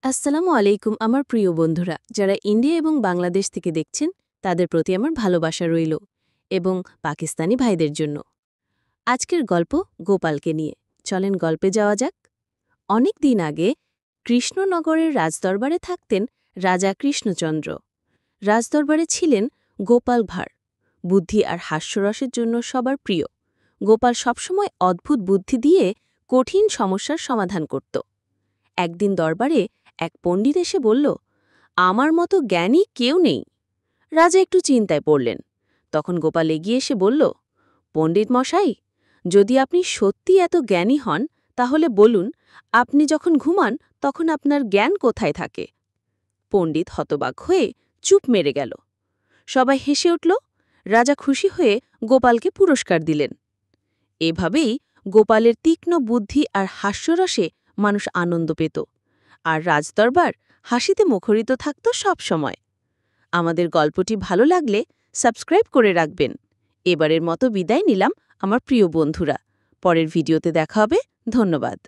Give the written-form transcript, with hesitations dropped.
আসসালামু আলাইকুম আমার প্রিয় বন্ধুরা যারা ইন্ডিয়া এবং বাংলাদেশ থেকে দেখছেন তাদের প্রতি আমার ভালোবাসা রইল এবং পাকিস্তানি ভাইদের জন্য। আজকের গল্প গোপালকে নিয়ে। চলেন গল্পে যাওয়া যাক। অনেক দিন আগে কৃষ্ণনগরের রাজদরবারে থাকতেন রাজা কৃষ্ণচন্দ্র। রাজদরবারে ছিলেন গোপাল ভাঁড়, বুদ্ধি আর হাস্যরসের জন্য সবার প্রিয়। গোপাল সবসময় অদ্ভুত বুদ্ধি দিয়ে কঠিন সমস্যার সমাধান করত। একদিন দরবারে এক পণ্ডিত এসে বলল, আমার মতো জ্ঞানী কেউ নেই। রাজা একটু চিন্তায় পড়লেন। তখন গোপাল এগিয়ে এসে বলল, পণ্ডিত মশাই, যদি আপনি সত্যি এত জ্ঞানী হন তাহলে বলুন, আপনি যখন ঘুমান তখন আপনার জ্ঞান কোথায় থাকে? পণ্ডিত হতবাক হয়ে চুপ মেরে গেল। সবাই হেসে উঠল। রাজা খুশি হয়ে গোপালকে পুরস্কার দিলেন। এভাবেই গোপালের তীক্ষ্ণ বুদ্ধি আর হাস্যরসে মানুষ আনন্দ পেত, আর রাজদরবার হাসিতে মুখরিত থাকত সব সময়। আমাদের গল্পটি ভালো লাগলে সাবস্ক্রাইব করে রাখবেন। এবারের মতো বিদায় নিলাম আমার প্রিয় বন্ধুরা। পরের ভিডিওতে দেখা হবে। ধন্যবাদ।